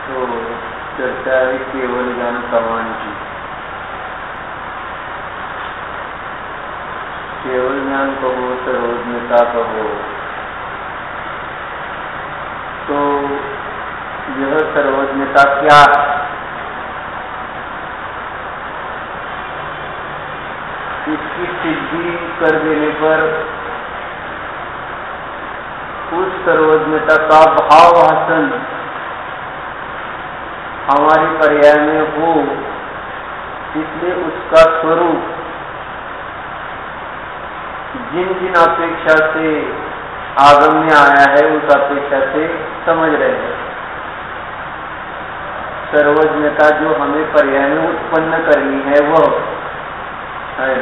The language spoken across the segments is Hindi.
तो चर्चा है केवल ज्ञान प्रमाण की। केवल ज्ञान कहो, सर्वज्ञता कहो, तो यह सर्वज्ञता क्या है? इसकी सिद्धि कर देने पर उस सर्वज्ञता का भाव हासन हमारी पर्याय में हो, इसलिए उसका स्वरूप जिन जिन अपेक्षा से आगम में आया है उस अपेक्षा से समझ रहे हैं। सर्वज्ञता जो हमें पर्याय में उत्पन्न करनी है वह है।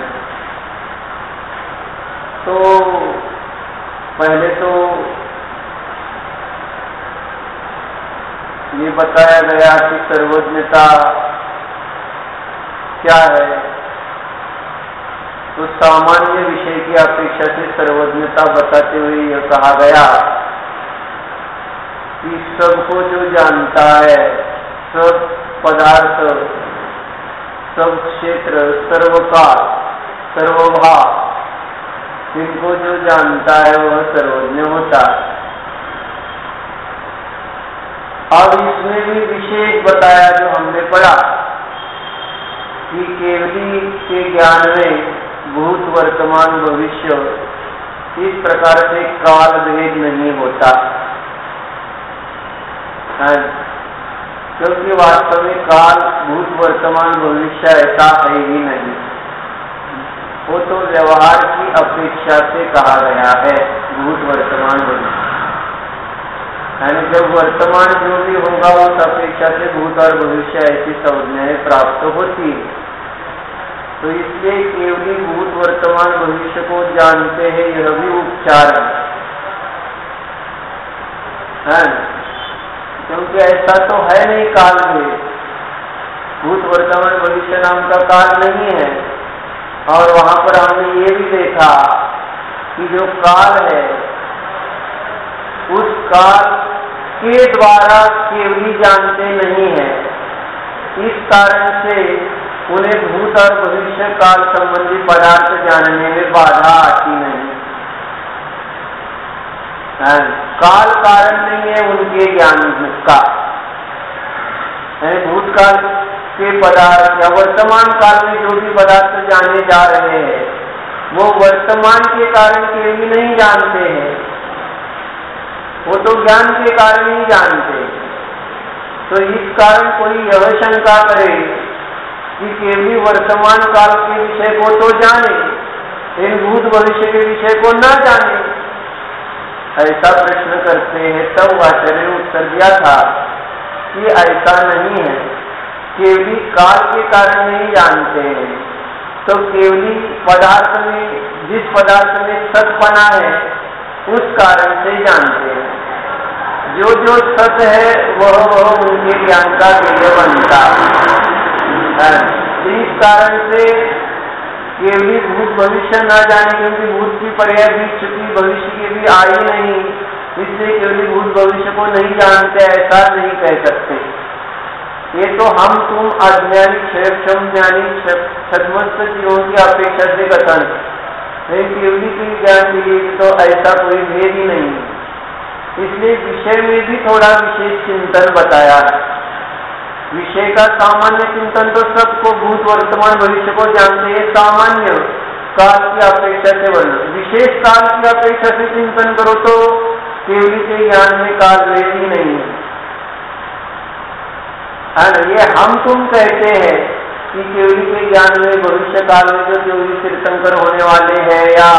तो पहले तो ये बताया गया कि सर्वज्ञता क्या है। तो सामान्य विषय की अपेक्षा से सर्वज्ञता बताते हुए यह कहा गया कि सबको जो जानता है, सब पदार्थ, सब क्षेत्र, सर्वकाल, सर्वभाव, इनको जो जानता है वह सर्वज्ञ होता है। अब इसमें भी विशेष बताया जो हमने पढ़ा कि केवली के ज्ञान में भूत, वर्तमान, भविष्य इस प्रकार से काल भेद नहीं होता है, क्योंकि वास्तव में काल, भूत, वर्तमान, भविष्य ऐसा है ही नहीं। वो तो व्यवहार की अपेक्षा से कहा गया है भूत, वर्तमान, भविष्य। यानी जब वर्तमान जो भी होगा उस अपेक्षा से भूत और भविष्य ऐसी संज्ञाएं प्राप्त होती है। तो इसलिए केवली भूत, वर्तमान, भविष्य को जानते हैं, यह भी उपचार है। क्योंकि ऐसा तो है नहीं काल में, भूत, वर्तमान, भविष्य नाम का काल नहीं है। और वहां पर हमने ये भी देखा कि जो काल है उस काल के द्वारा केवली जानते नहीं है। इस कारण से उन्हें भूत और भविष्य काल संबंधी पदार्थ जानने में बाधा आती नहीं है। काल कारण नहीं है उनके ज्ञान का। भूतकाल के पदार्थ या वर्तमान काल में जो भी पदार्थ जाने जा रहे हैं वो वर्तमान के कारण केवली नहीं जानते हैं, वो तो ज्ञान के कारण ही जानते हैं। तो इस कारण कोई यह शंका करे कि केवली वर्तमान काल के विषय को तो जाने, इन भूत भविष्य के विषय को न जाने, ऐसा प्रश्न करते हैं। तब आचार्य ने उत्तर दिया था कि ऐसा नहीं है, केवली काल के कारण नहीं जानते हैं। तो केवली पदार्थ में, जिस पदार्थ में सतपना है उस कारण से जानते हैं। जो जो सत है वह उनके ज्ञान का ध्येय बनता है। इस कारण से केवली भूत भविष्य न जाने, क्योंकि भूत की पर्याय भी चुकी, भविष्य की भी आई नहीं, इसलिए केवली भूत भविष्य को नहीं जानते, ऐसा नहीं कह सकते। ये तो हम तुम अज्ञानी, क्षम ज्ञानी, छद्मस्त जीवों की अपेक्षा से कथन है। केवली के ज्ञान के लिए तो ऐसा कोई भेद ही नहीं है। इसलिए विषय में भी थोड़ा विशेष चिंतन बताया है। विषय का सामान्य चिंतन तो सबको, भूत, वर्तमान, भविष्य को जानते हैं, सामान्य काल की अपेक्षा से वर्णन। विशेष काल की अपेक्षा से चिंतन करो तो केवली के ज्ञान में काल भेद ही नहीं है। ये हम तुम कहते हैं कि केवली के ज्ञान में भविष्य काल में जो केवली तीर्थंकर होने वाले हैं या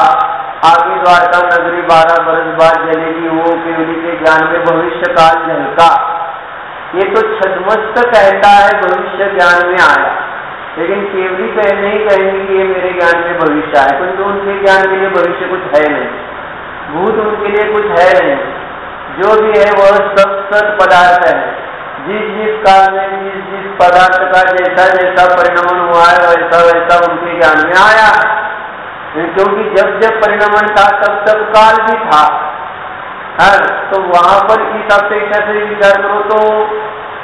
आगे द्वारका नगरी 12 बरस बाद जलेगी, वो केवली के ज्ञान में भविष्य काल झलका। ये तो छद्मस्त कहता है भविष्य ज्ञान में आया, लेकिन केवली नहीं कहेंगे कि ये मेरे ज्ञान में भविष्य है, क्योंकि उनके ज्ञान के लिए भविष्य कुछ है नहीं, भूत उनके लिए कुछ है नहीं। जो भी है वह सब सत पदार्थ है। जिस जिस काल में जिस जिस पदार्थ का जैसा जैसा परिणमन हुआ है वैसा वैसा उनके ज्ञान में आया है। क्योंकि जब जब परिणमन था तब तब काल भी था। तो वहां पर इस अपेक्षा से विचार करो तो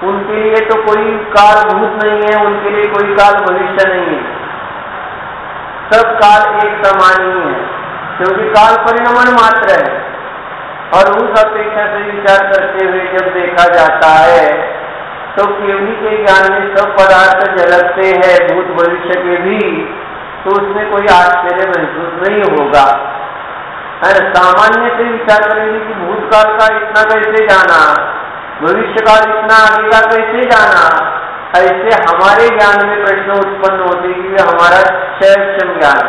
उनके लिए तो कोई काल भूत नहीं है, उनके लिए कोई काल भविष्य नहीं है, सब काल एक समान ही है, क्योंकि काल परिणमन मात्र है। और उस अपेक्षा से विचार करते हुए जब देखा जाता है तो केवली के ज्ञान में सब पदार्थ झलकते हैं, भूत भविष्य के भी, तो उसमें कोई आश्चर्य महसूस नहीं होगा। सामान्य से विचार करेंगे कि भूतकाल का इतना कैसे जाना, भविष्य काल इतना आगे का कैसे जाना, ऐसे हमारे ज्ञान में प्रश्न उत्पन्न होते कि हमारा क्षयक्षम ज्ञान,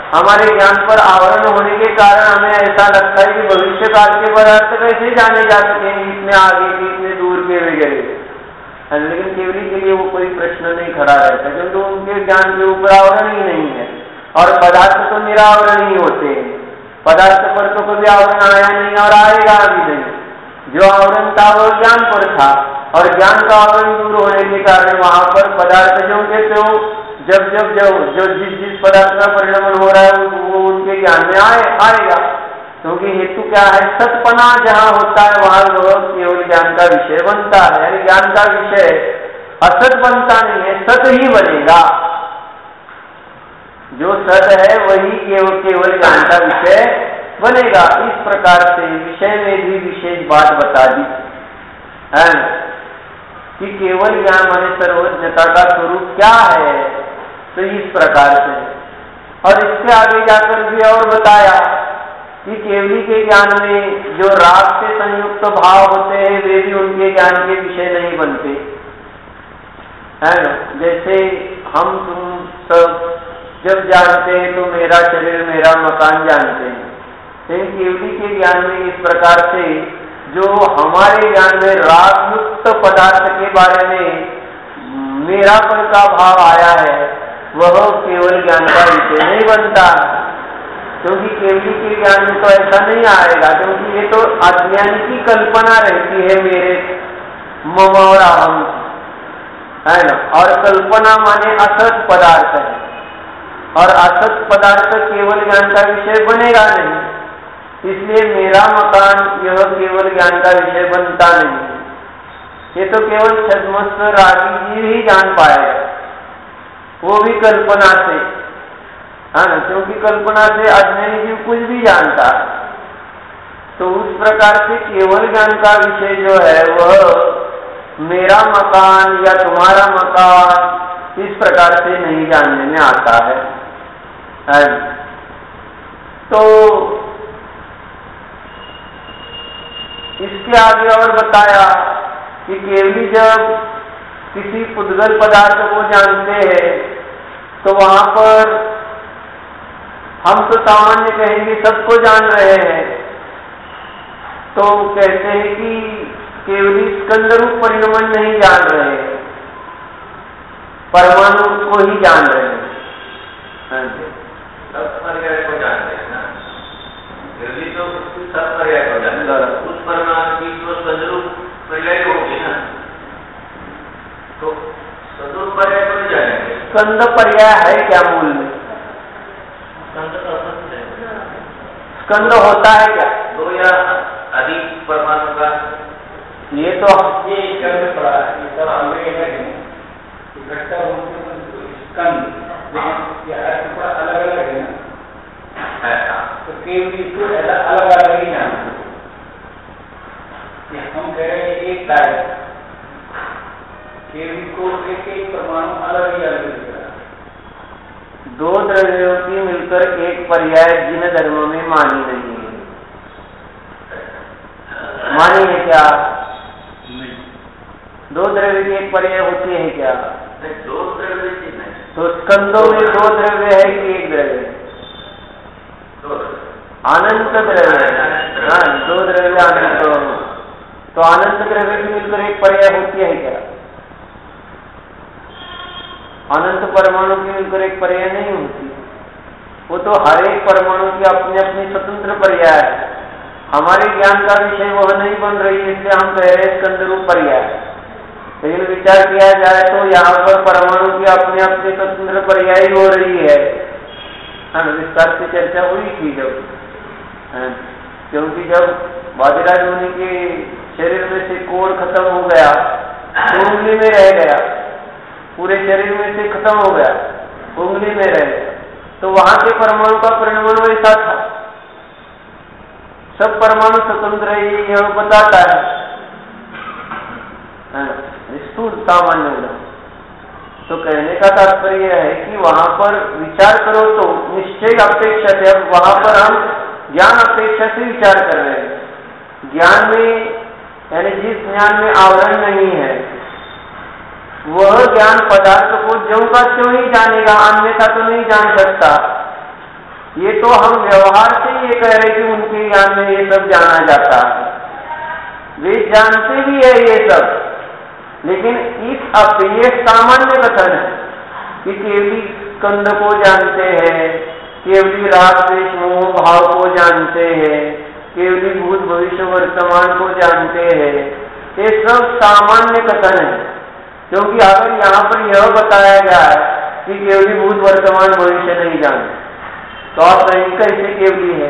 हमारे ज्ञान पर आवरण होने के कारण हमें ऐसा लगता है कि भविष्य काल के पदार्थ कैसे जाने जा सकेंगे, इतने आगे के, इतने दूर के वगैरह। लेकिन केवली के लिए वो कोई प्रश्न नहीं खड़ा रहता, क्योंकि उनके ज्ञान के ऊपर आवरण ही नहीं है। और पदार्थ तो निरावरण ही होते हैं, पदार्थ पर तो कभी आवरण आया नहीं और आएगा भी नहीं। जो आवरण था वो ज्ञान पर था, और ज्ञान का आवरण दूर होने के कारण वहां पर पदार्थ जो के त्यों जब जब जो जिस पदार्थ का परिणमन हो रहा है वो उनके ज्ञान में आएगा। क्योंकि हेतु क्या है, सतपना जहां होता है वहां वह केवल ज्ञान का विषय बनता है, यानी ज्ञान का विषय असत बनता नहीं है, सत ही बनेगा। जो सत है वही केवल ज्ञान का विषय बनेगा। इस प्रकार से विषय में भी विशेष बात बता दी है कि केवल ज्ञान माने सर्वज्ञता का स्वरूप क्या है, तो इस प्रकार से। और इसके आगे जाकर भी और बताया कि केवली के ज्ञान में जो राग से संयुक्त भाव होते हैं वे भी उनके ज्ञान के विषय नहीं बनते, है ना। जैसे हम तुम सब जब जानते हैं तो मेरा शरीर मेरा मकान जानते हैं, लेकिन केवली के ज्ञान में इस प्रकार से जो हमारे ज्ञान में राग युक्त पदार्थ के बारे में मेरापन का भाव आया है वह केवल ज्ञान का विषय नहीं बनता, क्योंकि केवली के ज्ञान में तो ऐसा नहीं आएगा, क्योंकि ये तो अज्ञान की कल्पना रहती है मेरे मम और अहम, है ना। और कल्पना माने असत पदार्थ है, और असत पदार्थ केवल ज्ञान का विषय बनेगा नहीं, इसलिए मेरा मकान यह केवल ज्ञान का विषय बनता नहीं। ये तो केवल छद्मस्त रागी जी ही जान पाएगा, वो भी कल्पना से, है ना, क्योंकि कल्पना से अज्ञानी जीव कुछ भी जानता। तो उस प्रकार से केवल ज्ञान का विषय जो है वह मेरा मकान या तुम्हारा मकान इस प्रकार से नहीं जानने में आता है। तो इसके आगे और बताया कि केवली जब किसी पुद्गल पदार्थ को जानते हैं तो वहां पर हम तो सामान्य कहेंगे सबको जान रहे हैं, तो कहते हैं कि केवली स्कंद रूप परिणमन नहीं जान रहे हैं, परमाणु को ही जान रहे हैं। सब पर्याय को जानते हैं ना, केवली तो सब पर्याय को जानते हैं, उस परमाणु की जो सदरूप पर्याय होगी ना, तो सदरूप पर्याय को जानेंगे। स्कंद पर्याय है क्या मूल में? स्कंद होता है क्या? दो या अधिक परमाणु का, ये तो ये स्कंद पड़ा है, ये सब हमें इकट्ठा होकर स्कंद, लेकिन ये हर टुकड़ा अलग अलग है ना, तो केवल इसको अलग अलग ही जानते हैं। हम कह रहे हैं एक तार केवल को एक एक परमाणु अलग ही अलग दिख रहा है। दो द्रव्यों की मिलकर एक पर्याय जिन धर्मों में मानी नहीं है, मानी है क्या? दो द्रव्य की एक पर्याय होती है क्या? दो द्रव्य नहीं, तो स्कंदों में दो द्रव्य है कि एक द्रव्य? अनंत द्रव्य, हाँ दो द्रव्य अनंत। तो अनंत द्रव्य की मिलकर एक पर्याय होती है क्या? अनंत परमाणु की मिलकर एक पर्याय नहीं होती, वो तो हर एक परमाणु की अपनी अपनी स्वतंत्र पर्याय है। हमारे ज्ञान का विषय वह नहीं बन रही, इसलिए हम कह रहे हैं स्कंद रूप पर्याय। लेकिन विचार किया जाए तो यहाँ पर परमाणु की अपने अपने स्वतंत्र पर्याय हो रही है। विस्तार से चर्चा हुई थी जब, क्योंकि जब वादिराज मुनि के शरीर में से कोर खत्म हो गया उंगली में रह गया, पूरे शरीर में से खत्म हो गया, उंगली में रह गया। तो वहां के परमाणु का परिणाम वैसा था। सब परमाणु स्वतंत्र है, यह बताता है स्थूल सामान्य उदाहरण। तो कहने का तात्पर्य है कि वहां पर विचार करो तो निश्चय अपेक्षा से, अब वहां पर हम ज्ञान अपेक्षा से विचार कर रहे हैं। ज्ञान में यानी जिस ज्ञान में आवरण नहीं है वह ज्ञान पदार्थ को ज्यों का त्यों ही जानेगा, अन्यथा तो नहीं जान सकता। ये तो हम व्यवहार से ये कह रहे कि उनके ज्ञान में ये सब जाना जाता है, वे जानते भी है ये सब, लेकिन ये सामान्य कथन है कि केवली स्कंद को जानते हैं, केवली राग द्वेष मोह भाव को जानते हैं, केवली भूत भविष्य वर्तमान को जानते हैं। ये सब सामान्य कथन है, क्योंकि अगर यहाँ पर यह बताया गया है कि केवली भूत वर्तमान भविष्य नहीं जानते, तो आप कहेंगे कैसे केवली है।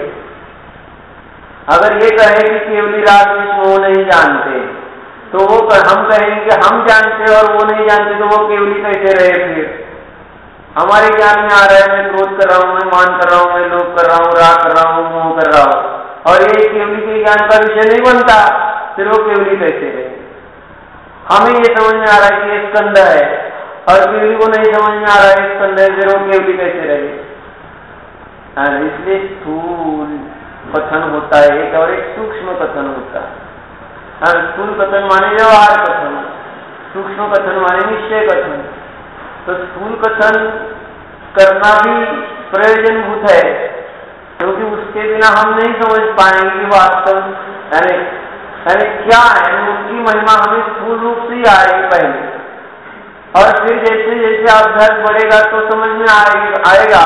अगर ये कहे कि केवली राग द्वेष मोह नहीं जानते, तो वो हम कहेंगे हम जानते और वो नहीं जानते, तो वो केवली कैसे रहे। फिर हमारे ज्ञान में आ रहा है मैं क्रोध कर रहा हूँ, मैं मान कर रहा हूँ, मैं लोभ कर रहा हूँ, राग कर रहा हूँ, मोह कर रहा हूँ, और ये केवली के ज्ञान का विषय नहीं बनता, फिर वो केवली कैसे रहे। हमें ये समझ में आ रहा है कि ये स्कंद है और केवली को नहीं समझ में आ रहा है स्कंद है, फिर वो केवली कैसे रहे। इसलिए स्थूल कथन होता है एक, और एक सूक्ष्म कथन होता है। स्थूल कथन माने व्यवहार कथन, सूक्ष्म कथन माने निश्चय कथन। तो स्थूल कथन करना भी प्रयोजनभूत है, क्योंकि उसके बिना हम नहीं समझ पाएंगे कि वास्तव यानी क्या है। उसकी महिमा हमें स्थूल रूप से ही आएगी पहले, और फिर जैसे जैसे अभ्यास बढ़ेगा तो समझ में आएगा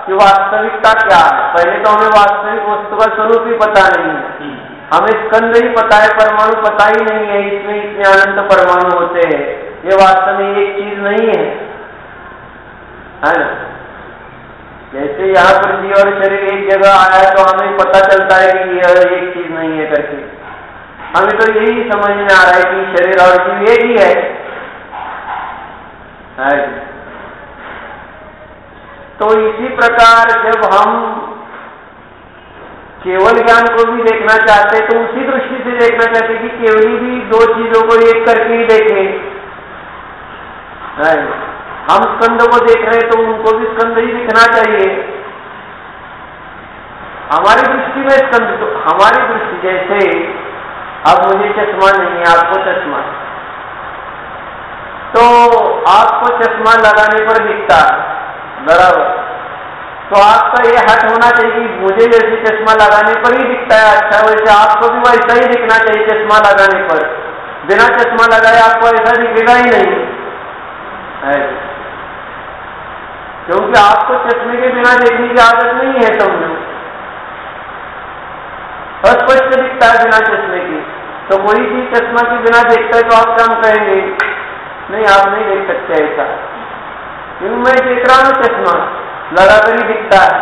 कि वास्तविकता क्या है। पहले तो हमें वास्तविक वस्तु का स्वरूप ही पता नहीं है, हमें स्कंद ही पता है, परमाणु पता ही नहीं है, इसमें इतने अनंत परमाणु होते हैं, ये वास्तव में एक चीज नहीं है ना। जैसे यहाँ पर जीव और शरीर एक जगह आया तो हमें पता चलता है कि यह एक चीज नहीं है करके, हमें तो यही समझ में आ रहा है कि शरीर और जीव एक ही है। तो इसी प्रकार जब हम केवल ज्ञान को भी देखना चाहते तो उसी दृष्टि से देखना चाहते कि केवली भी दो चीजों को एक करके ही देखें। हम स्कंद को देख रहे हैं तो उनको भी स्कंद ही दिखना चाहिए। हमारी दृष्टि में स्कंद, तो हमारी दृष्टि जैसे अब मुझे चश्मा नहीं है, आपको चश्मा, तो आपको चश्मा लगाने पर दिखता है बराबर, तो आपका ये हट होना चाहिए कि मुझे जैसे चश्मा लगाने पर ही दिखता है अच्छा, वैसे आपको भी वैसा ही दिखना चाहिए चश्मा लगाने पर। बिना चश्मा लगाए आपको ऐसा दिखेगा ही नहीं है, क्योंकि आपको चश्मे के बिना देखने की आदत नहीं है। समझो अस्पष्ट दिखता है बिना चश्मे की, तो कोई चीज चश्मा के बिना देखता है तो आप क्या कहेंगे, नहीं आप नहीं देख सकते ऐसा, क्योंकि मैं देख रहा हूँ चश्मा लगाकर ही दिखता है।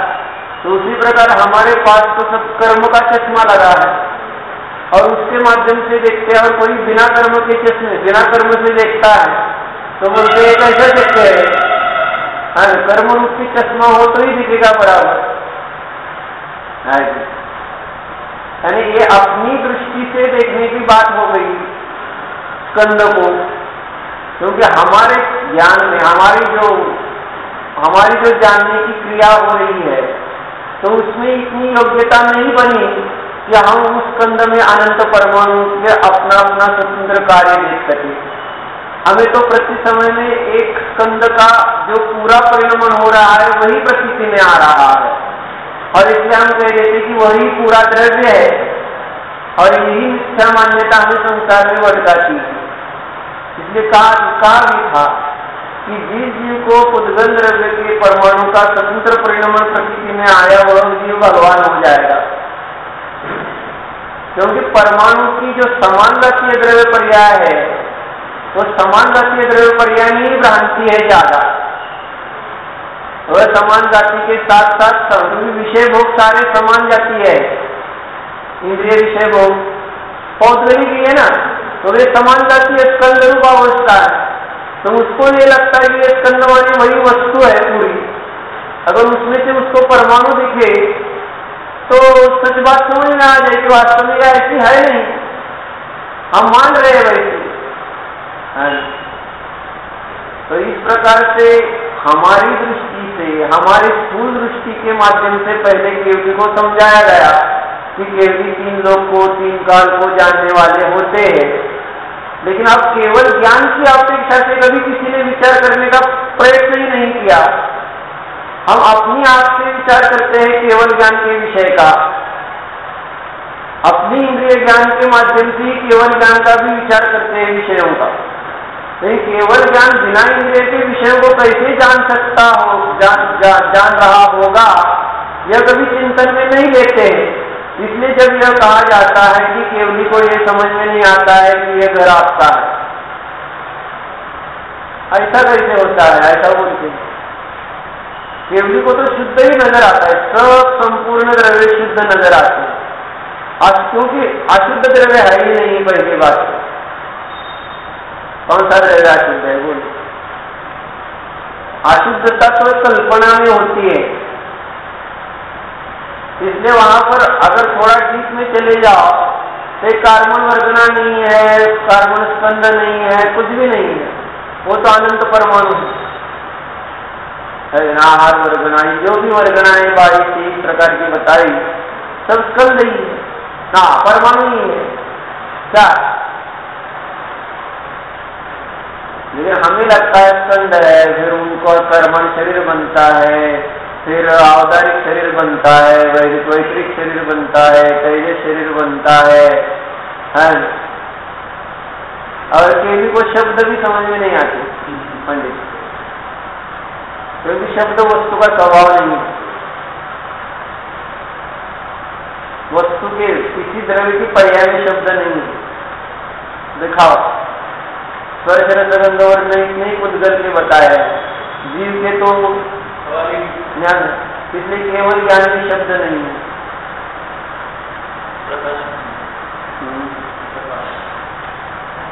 तो उसी प्रकार हमारे पास तो सब कर्म का चश्मा लगा है और उसके माध्यम से देखते हैं, और कोई बिना कर्म के चश्मे बिना कर्म से देखता है तो बोलते हैं कैसे देखते हैं। हाँ, कर्म रूपी चश्मा हो तो ही दिखेगा बराबर। यानी ये अपनी दृष्टि से देखने की बात हो गई स्कंद को, क्योंकि हमारे ज्ञान में हमारी जो जानने की क्रिया हो रही है तो उसमें इतनी योग्यता नहीं बनी कि हम उस स्कंद में अनंत परमाणु के अपना अपना स्वतंत्र कार्य देख सके। हमें तो प्रति समय में एक स्कंद का जो पूरा परिणमन हो रहा है वही प्रतीति में आ रहा है, और इसलिए हम कह देते कि वही पूरा द्रव्य है, और यही मिथ्या मान्यता हमें संसार में भटकाती है। इसलिए कहा भी था कि जिस जीव को उद्गल द्रव्य के परमाणु का स्वतंत्र परिणमन प्रकृति में आया वह जीव भगवान हो जाएगा, क्योंकि परमाणु की जो समान गतीय द्रव्य पर्याय है वो समान गतीय द्रव्य पर्याय में ही भ्रांति है ज्यादा। वह समान जाति के साथ साथ विषय भोग सारे समान जाति है, इंद्रिय विषय भोग पौधगलिक है ना, तो वे समानता की स्कंद रूप अवस्था है, तो उसको नहीं लगता कि ये स्कंद माने वही वस्तु है पूरी। अगर उसमें से उसको परमाणु दिखे तो सच बात समझ में आ जाए कि वास्तव में ऐसी है नहीं, हम मान रहे हैं वैसे। तो इस प्रकार से हमारी दृष्टि से, हमारी स्थूल दृष्टि के माध्यम से पहले केवली को समझाया गया कि केवली 3 लोक को, 3 काल को जानने वाले होते हैं। लेकिन अब केवल ज्ञान की अपेक्षा से कभी किसी ने विचार करने का प्रयत्न ही नहीं किया। हम अपनी आप से विचार करते हैं केवल ज्ञान के विषय का, अपनी इंद्रिय ज्ञान के माध्यम से केवल ज्ञान का भी विचार करते हैं विषयों का। नहीं, केवल ज्ञान बिना इंद्रिय के विषयों को कैसे जान सकता हो, जान रहा होगा, यह कभी चिंतन में नहीं लेते हैं। इसलिए जब यह कहा जाता है कि केवली को यह समझ में नहीं आता है कि यह घर आपका है, ऐसा कैसे होता है, ऐसा बोलते हैं। केवली को तो शुद्ध ही नजर आता है, सब संपूर्ण द्रव्य शुद्ध नजर आते हैं, क्योंकि अशुद्ध द्रव्य है ही नहीं। पहली बात, कौन सा द्रव्य अशुद्ध है? बोल, अशुद्धता तो कल्पना में होती है। इसलिए वहां पर अगर थोड़ा ठीक में चले जाओ तो कार्बन वर्गना नहीं है, कार्बन स्कंद नहीं है, कुछ भी नहीं है, वो तो अनंत परमाणु है। आहार वर्गना, जो भी वर्गनाएं 22 प्रकार की बताई, सब स्कंद ही है, हाँ परमाणु ही है। क्या? लेकिन हमें लगता है स्कंद है, फिर उनको कर्मण शरीर बनता है, फिर औदारिक शरीर बनता है, वैतरिक शरीर बनता है, तेजस शरीर बनता है। और केवली को शब्द भी समझ में नहीं आते पंडित, क्योंकि शब्द वस्तु का स्वभाव नहीं है। वस्तु के किसी द्रव्य की पर्याय शब्द नहीं है। दिखाओ, स्पर्श रस गंध और नहीं उद्गल के बताया है, जीव के तो ज्ञान, इसलिए केवल ज्ञान भी शब्द नहीं है।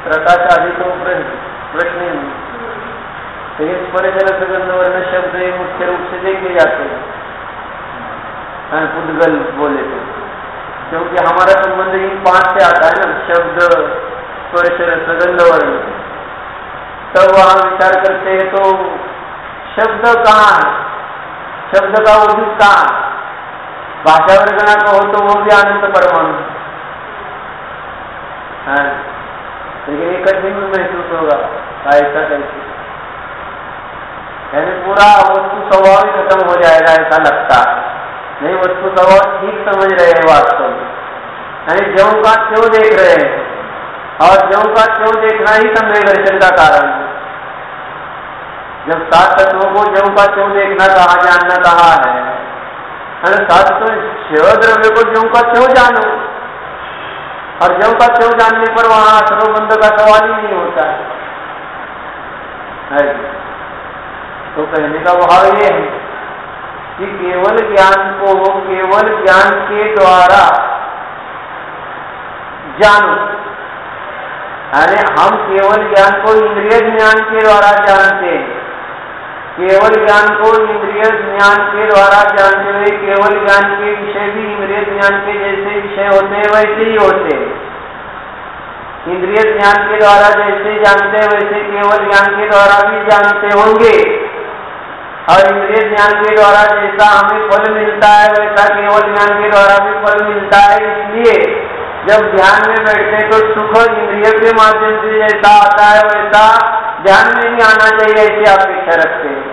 प्रकाश आदि तो प्रश्न ही नहीं। तो ये स्पर्श रस गंध वर्ण शब्द मुख्य रूप से देखे जाते हैं उद्गल बोले तो, क्योंकि हमारा संबंध इन 5 से आता है ना, शब्द स्पर्श रस गंध वर्ण। तब वहां विचार करते हैं तो शब्द कहाँ है, शब्द का वजूद कहाँ है? भाषा वर्गना कहो तो वो भी अनंत परमाणु है, लेकिन ये कठिन महसूस होगा ऐसा कैसे, यानी पूरा वस्तु स्वभाव ही खत्म हो जाएगा ऐसा लगता नहीं। वस्तु स्वभाव ठीक समझ रहे हैं वास्तव में, यानी ज्यों का क्यों देख रहे हैं, और ज्यों का क्यों देखना ही सम्यक दर्शन का कारण है। जब 7 तत्वों को ज्यों का क्यों देखना कहा, जानना कहा है, 7 तो शिव द्रव्य को ज्यों का क्यों जानो, और ज्यों का क्यों जानने पर वहां सर्वबंध का सवाल ही नहीं होता है। तो कहने का भाव ये है कि केवल ज्ञान को केवल ज्ञान के द्वारा जानो, यानी हम केवल ज्ञान को इंद्रिय ज्ञान के द्वारा जानते हैं। केवल ज्ञान को इंद्रिय ज्ञान के द्वारा जानते हुए केवल ज्ञान के विषय भी इंद्रिय ज्ञान के जैसे विषय होते हैं वैसे ही होते हैं। इंद्रिय ज्ञान के द्वारा जैसे जानते हैं वैसे केवल ज्ञान के द्वारा भी जानते होंगे, और इंद्रिय ज्ञान के द्वारा जैसा हमें फल मिलता है वैसा केवल ज्ञान के द्वारा भी फल मिलता है। इसलिए जब ध्यान में बैठते तो सुख इंद्रिय के माध्यम से जैसा आता है वैसा ध्यान में भी आना चाहिए, ऐसी अपेक्षा रखते हैं।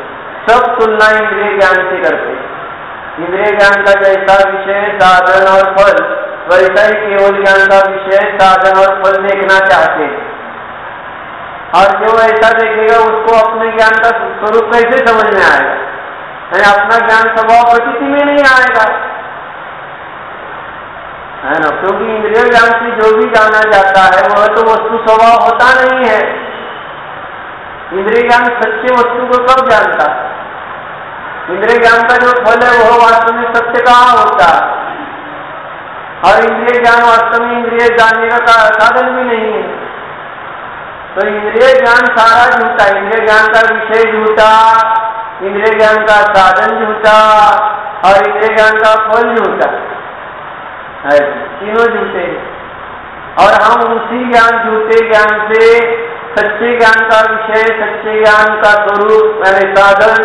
सब तुलना इंद्रिय ज्ञान से करते हैं। इंद्रिय ज्ञान का जैसा विषय साधन और फल, वैसा ही केवल ज्ञान का विषय साधन और फल देखना चाहते हैं। और जो ऐसा देखेगा उसको अपने ज्ञान का स्वरूप कैसे समझ में आएगा, यानी अपना ज्ञान स्वभाव प्रतीति में नहीं आएगा, है ना, क्योंकि इंद्रिय ज्ञान से जो भी जाना जाता है वह तो वस्तु स्वभाव होता नहीं है। इंद्रिय ज्ञान सच्चे वस्तु को कब जानता है? इंद्रिय ज्ञान का जो फल है वह वास्तव में सत्य कहाँ होता है, और इंद्रिय ज्ञान वास्तव में इंद्रिय जानने का साधन भी नहीं है। तो इंद्रिय ज्ञान सारा झूठा, इंद्रिय ज्ञान का विषय झूठा, इंद्रिय ज्ञान का साधन झूठा और इंद्रिय ज्ञान का फल झूठा है, तीनों झूठे। और हम उसी ज्ञान, झूठे ज्ञान से सच्चे ज्ञान का विषय, सच्चे ज्ञान का स्वरूप यानी साधन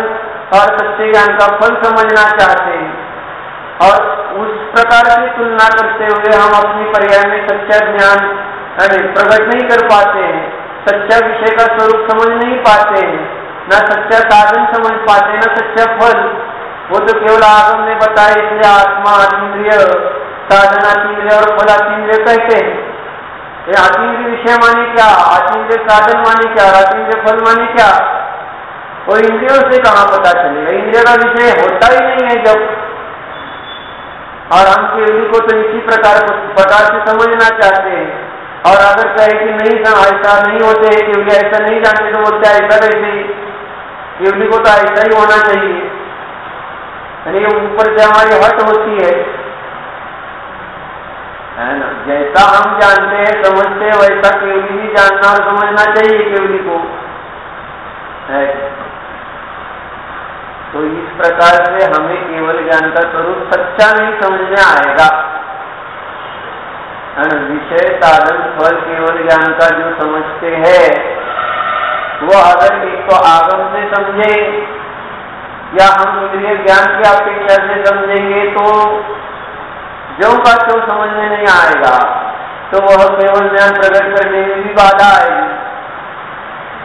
और सच्चे ज्ञान का फल समझना चाहते हैं। और उस प्रकार की तुलना करते हुए हम अपनी पर्याय में सच्चा ज्ञान प्रकट नहीं कर पाते हैं, सच्चा विषय का स्वरूप समझ नहीं पाते हैं, न सच्चा साधन समझ पाते, न सच्चा फल। वो तो केवल आगम ने बताया, इसलिए आत्मा अतीन्द्रिय, साधन अतीन्द्रिय और फल अतीन्द्रिय कहते हैं। ये अतीन्द्रिय विषय माने क्या, अतीन्द्रिय साधन माने क्या और अतीन्द्रिय फल माने क्या? और इंद्रियों से कहाँ पता चलेगा? इंद्रिय का विषय होता ही नहीं है जब। और हम केवली को तो इसी प्रकार से समझना चाहते हैं। और अगर कहे कि नहीं ऐसा नहीं होते, केवली ऐसा नहीं जानते, तो बोलते ऐसा कैसे, केवली को तो ऐसा ही होना चाहिए। यानी ऊपर से हमारी हट होती है ना। जैसा हम जानते हैं, समझते हैं, वैसा केवली भी जानना और समझना चाहिए केवली को है। तो इस प्रकार से हमें केवल ज्ञान का स्वरूप सच्चा नहीं समझ में आएगा। विषय साधन फल केवल ज्ञान का जो समझते हैं, वो अगर एक तो आगम से समझे या हम इंद्रिय ज्ञान की अपेक्षा से समझेंगे तो जो का क्यों समझ में नहीं आएगा, तो वह केवल ज्ञान प्रकट करने में भी बाधा आएगी।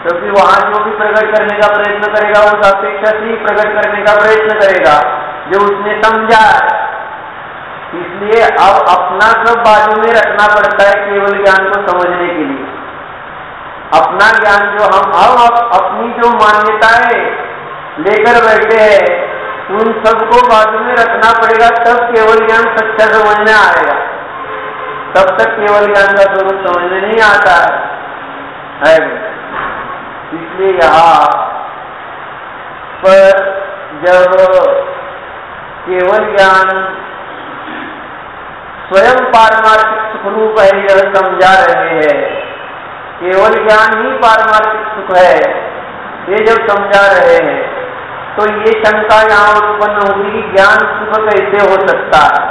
क्योंकि वहां जो भी प्रकट करने का प्रयत्न करेगा, उस अपेक्षा से ही प्रकट करने का प्रयत्न करेगा जो उसने समझा है। इसलिए अब अपना सब बाजू में रखना पड़ता है केवल ज्ञान को समझने के लिए। अपना ज्ञान जो हम अपनी जो मान्यताएं लेकर बैठे हैं, उन सबको बाजू में रखना पड़ेगा, तब केवल ज्ञान सच्चा समझ में आएगा। तब तक केवल ज्ञान का स्वरूप समझ में नहीं आता है। इसलिए यहाँ पर जब केवल ज्ञान स्वयं पारमार्थिक सुख रूप है यह समझा रहे हैं, केवल ज्ञान ही पारमार्थिक सुख है ये जब समझा रहे हैं, तो ये शंका यहाँ उत्पन्न होगी कि ज्ञान सुख कैसे हो सकता है।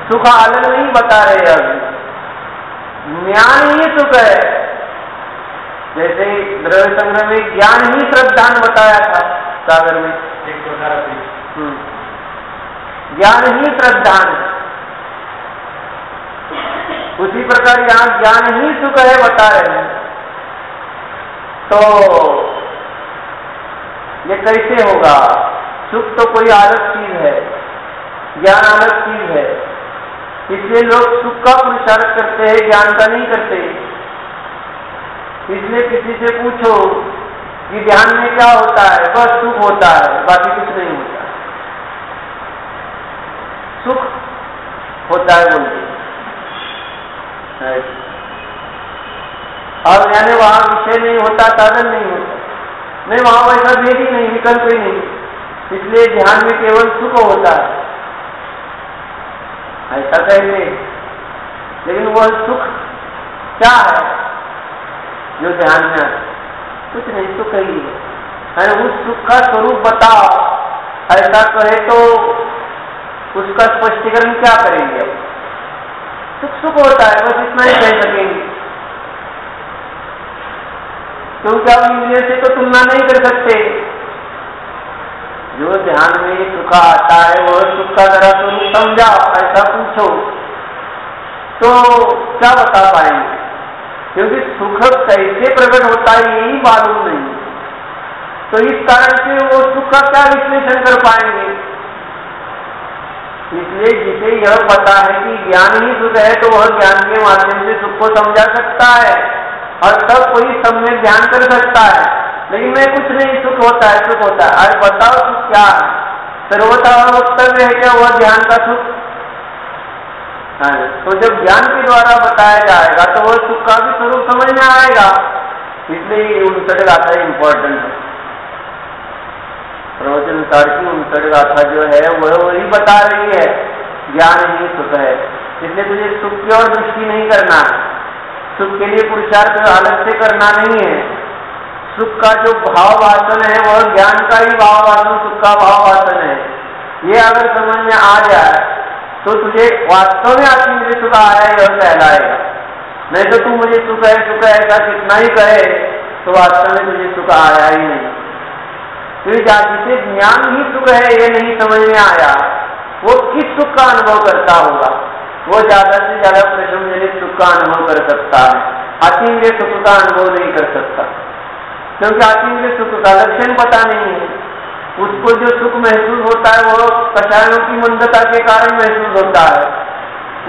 सुख अलग नहीं बता रहे, अभी ज्ञान ही सुख है। जैसे द्रव्य संग्रह में ज्ञान ही श्रद्धान बताया था सागर में, ज्ञान ही श्रद्धान, उसी प्रकार यहाँ ज्ञान ही सुख है बता रहे हैं। तो ये कैसे होगा? सुख तो कोई अलग चीज है, ज्ञान अलग चीज है। इसलिए लोग सुख का पुरुषार्थ करते हैं, ज्ञान का नहीं करते। इसलिए किसी से पूछो कि ध्यान में क्या होता है, बस सुख होता है, बाकी कुछ नहीं होता। सुख होता है बोलते, और यानी वहां विषय नहीं होता, साधन नहीं होता, नहीं वहां वैसा भेद ही नहीं, विकल्प ही नहीं। इसलिए ध्यान में केवल सुख होता है, ऐसा कहते। लेकिन वह सुख क्या है जो ध्यान में आता? कुछ नहीं, सुख ही है। उस सुख का स्वरूप बताओ, ऐसा कहे तो उसका स्पष्टीकरण क्या करेंगे? सुख सुख होता है, बस इतना ही कह सकेंगे। क्योंकि आप इंद्रिय से तो तुलना नहीं कर सकते। जो ध्यान में सुख आता है वह सुख का जरा स्वरूप समझाओ, ऐसा पूछो तो क्या बता पाएंगे? क्योंकि सुख कैसे प्रकट होता है यही मालूम नहीं, तो इस कारण से वो सुख का क्या विश्लेषण कर पाएंगे? इसलिए जिसे यह पता है कि ज्ञान ही सुख है, तो वह ज्ञान के माध्यम से सुख को समझा सकता है और तब कोई सम्यक ध्यान कर सकता है। लेकिन मैं कुछ नहीं, सुख होता है, सुख होता है, अरे बताओ सुख क्या है? सर्वथा वक्तव्य है क्या वह ज्ञान का सुख? तो जब ज्ञान के द्वारा बताया जाएगा तो वह सुख का भी स्वरूप समझ में आएगा। इसलिए 59 गाथा इंपॉर्टेंट है। प्रवचनकार की 59 गाथा जो है वह वही बता रही है ज्ञान ही सुख है। इसलिए तुझे सुख की ओर दृष्टि नहीं करना है, सुख के लिए पुरुषार्थ अलग से करना नहीं है। सुख का जो भाव वासन है वह ज्ञान का ही भाव वासन, सुख का भाव वासन है। ये अगर समझ में आ जाए तो तुझे वास्तव में आत्मीय सुख आया यह कहलाएगा। नहीं तो तू मुझे सुख है ऐसा कितना ही कहे तो वास्तव में तुझे सुख आया ही नहीं। तो जिसे ज्ञान ही सुख है ये नहीं समझ में आया, वो किस सुख का अनुभव करता होगा? वो ज्यादा से ज्यादा प्रशमजनित सुख का अनुभव कर सकता है, अतीन्द्रिय सुख का अनुभव नहीं कर सकता, क्योंकि अतीन्द्रिय सुख का लक्षण पता नहीं है। उसको जो सुख महसूस होता है वो कषायों की मंदता के कारण महसूस होता है,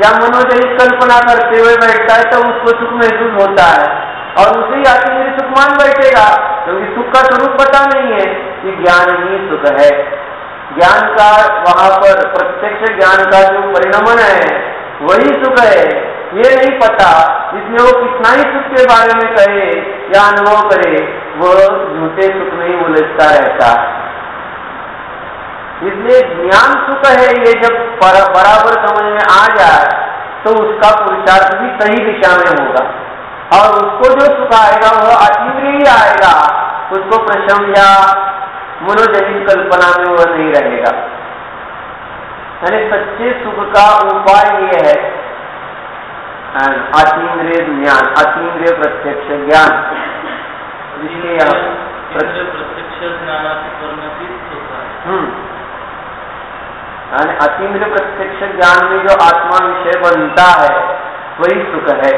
या मनोजनित कल्पना करते हुए बैठता है तो उसको सुख महसूस होता है और उसे ही अतीन्द्रिय सुख मान बैठेगा, क्योंकि सुख का स्वरूप पता नहीं है कि ज्ञान ही सुख है। ज्ञान का वहां पर प्रत्यक्ष ज्ञान का जो परिणमन है वही सुख है, ये नहीं पता। इसमें वो कितना ही सुख के बारे में कहे या अनुभव करे, वो झूठे सुख में ही उलझता रहता है। इसलिए ज्ञान सुख है ये जब बराबर समझ में आ जाए तो उसका पुरुषार्थ भी सही दिशा में होगा और उसको जो सुख आएगा वह अतीन्द्रिय ही आएगा, उसको प्रशम या मनोजनित कल्पना में वह नहीं रहेगा। यानी सच्चे सुख का उपाय ये है अतीन्द्रिय ज्ञान, अतीन्द्रिय प्रत्यक्ष ज्ञान, जिसके यहाँ प्रत्यक्ष अतीन्द्रिय प्रत्यक्ष ज्ञान में जो आत्मा विषय बनता है वही सुख है।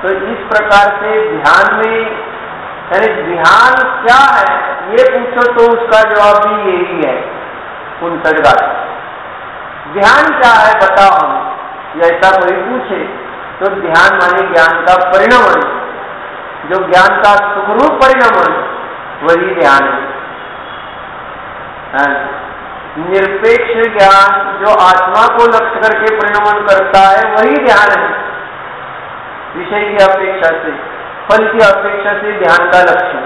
तो इस प्रकार से ध्यान में, ध्यान क्या है ये पूछो तो उसका जवाब भी यही है 59 ध्यान क्या है बताओ हम, ऐसा कोई पूछे तो ध्यान माने ज्ञान का परिणमन, जो ज्ञान का सुखरूप परिणमन वही ध्यान है। निरपेक्ष ज्ञान जो आत्मा को लक्ष्य करके परिणमन करता है वही ध्यान है। विषय की अपेक्षा से, फल की अपेक्षा से ध्यान का लक्षण,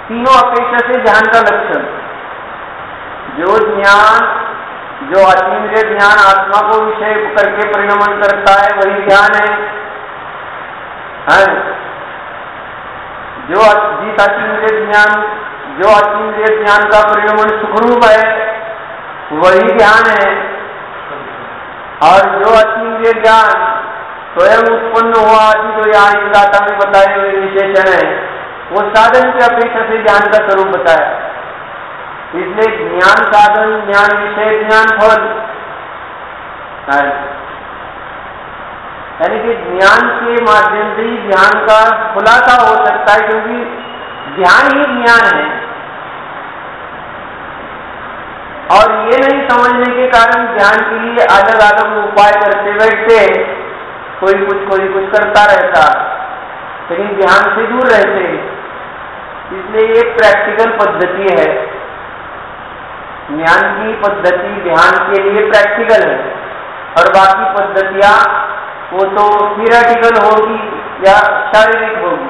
तीनों अपेक्षा से ध्यान का लक्षण, जो ज्ञान, जो अतीन्द्रिय ज्ञान आत्मा को विषय करके परिणमन करता है वही ध्यान है। जो जिस अतीन्द्रिय ज्ञान, जो अतीन्द्रिय ज्ञान का परिणमन सुखरूप है वही ध्यान है। और जो अतीन्द्रिय ज्ञान स्वयं उत्पन्न हुआ आदि जो यहाँ इस गाथा में बताए हुए विशेषण है वो साधन की अपेक्षा से ज्ञान का स्वरूप बताया। इसलिए ज्ञान साधन, ज्ञान विषय, ज्ञान फल, यानी कि ज्ञान के माध्यम से ही ध्यान का खुलासा हो सकता है, क्योंकि ध्यान ही ज्ञान है। और ये नहीं समझने के कारण ध्यान के लिए अलग अलग उपाय करते बैठते, कोई कुछ करता रहता, लेकिन ध्यान से दूर रहते। इसलिए ये प्रैक्टिकल पद्धति है, ज्ञान की पद्धति ध्यान के लिए प्रैक्टिकल है, और बाकी पद्धतियां वो तो थियरेटिकल होगी या शारीरिक होगी,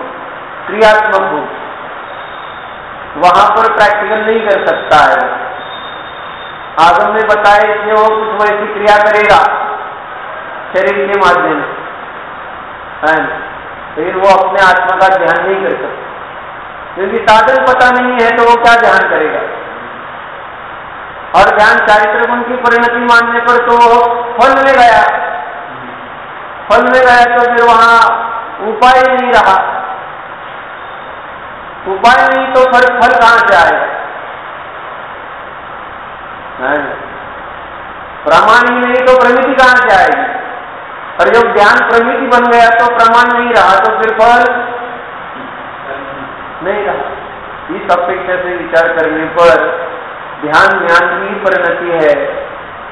क्रियात्मक होगी, वहां पर प्रैक्टिकल नहीं कर सकता है। आगम में बताए इसलिए वो कुछ वैसी क्रिया करेगा शरीर के माध्यम से, लेकिन वो अपने आत्मा का ध्यान नहीं कर सकता, क्योंकि साधन पता नहीं है तो वो क्या ध्यान करेगा। और ध्यान चारित्र गुण की परिणति मानने पर तो फल में गया, फल में गया तो फिर वहां उपाय नहीं रहा, उपाय नहीं तो फल कहां से आएगा? प्रमाण ही नहीं तो प्रमिति कहां से आएगी? और जब ध्यान प्रमिति बन गया तो प्रमाण नहीं रहा तो फिर फल नहीं रहा। इस अपेक्षा से विचार करने पर ध्यान ज्ञान की परिणति है,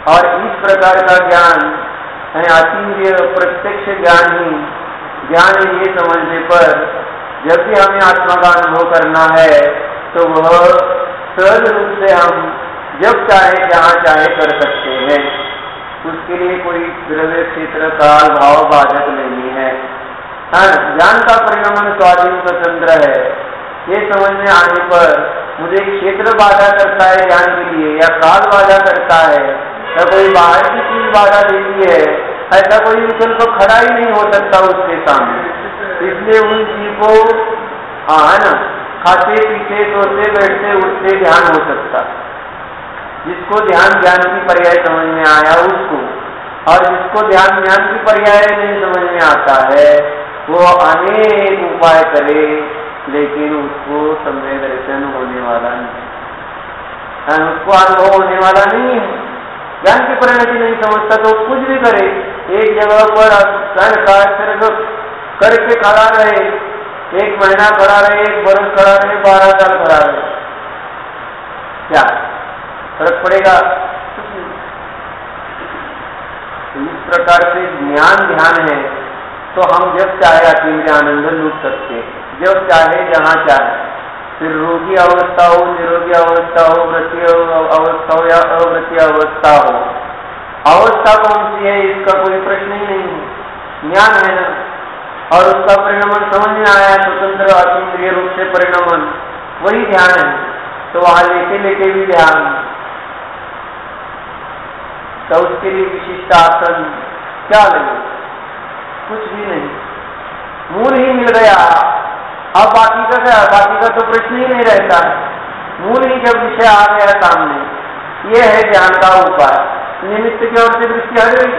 और इस प्रकार का ज्ञान है अतीन्द्रिय प्रत्यक्ष ज्ञान ही ज्ञान है। ये समझने पर जब भी हमें आत्मा का अनुभव करना है तो वह सहज रूप से हम जब चाहे जहाँ चाहे कर सकते हैं, उसके लिए कोई द्रव्य क्षेत्र काल भाव बाधक नहीं है। ज्ञान का परिणमन स्वाधीन स्वतंत्र है। ये समझ में आने पर मुझे क्षेत्र बाधा करता है ज्ञान के लिए या काल बाधा करता है, या कोई बाहर की चीज बाधा देती है, ऐसा कोई विकल्प खड़ा ही नहीं हो सकता उसके सामने। इसलिए उन जीव को है ना, खाते पीते सोते बैठते उठते ध्यान हो सकता। जिसको ध्यान ज्ञान की पर्याय समझ में आया उसको, और जिसको ध्यान ज्ञान की पर्याय नहीं समझ में आता है वो अनेक उपाय करे, लेकिन उसको समय दर्शन होने वाला नहीं, उसको अनुभव होने वाला नहीं है। ज्ञान की परिणति नहीं समझता तो कुछ भी करे, एक जगह पर करके खड़ा रहे, 1 महीना खड़ा रहे, 1 वर्ष खड़ा रहे, 12 साल खड़ा रहे, क्या फर्क पड़ेगा? इस प्रकार से ज्ञान ध्यान है तो हम जब चाहे अतीन्द्रिय आनंद लूट सकते, जब चाहे जहाँ चाहे, फिर रोगी अवस्था हो, निरोगी अवस्था हो, व्रतीय अवस्था हो या अव्रतीय अवस्था हो, अवस्था कौन सी है इसका कोई प्रश्न ही नहीं है। ज्ञान है ना, और उसका परिणमन समझ में आया, स्वतंत्र अतीन्द्रिय रूप से परिणमन, वही ध्यान है। तो वहां लेके लेके भी ध्यान, तो उसके लिए विशिष्ट आसन क्या लगे? कुछ भी नहीं, मूल ही मिल गया। अब बाकी का क्या, बाकी का तो प्रश्न ही नहीं रहता है। मूल ही जब विषय आ गया सामने, ये है ज्ञान का उपाय। निमित्त की ओर से दृष्टि हट गई,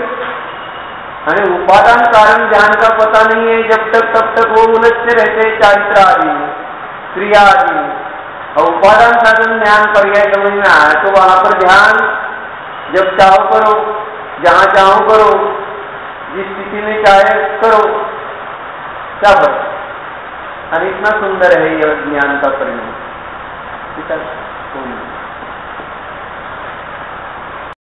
अरे उपादान कारण ज्ञान का पता नहीं है जब तक, तब तक वो उलझते रहते हैं चारित्र आदि में, क्रिया आदि में। और उपादान साधन ध्यान पर्याय समझ में आया तो वहां पर ध्यान जब चाहो करो, जहां चाहो करो, जिस स्थिति में चाहे करो, क्या फर्क? और इतना सुंदर है यह ज्ञान का परिणाम।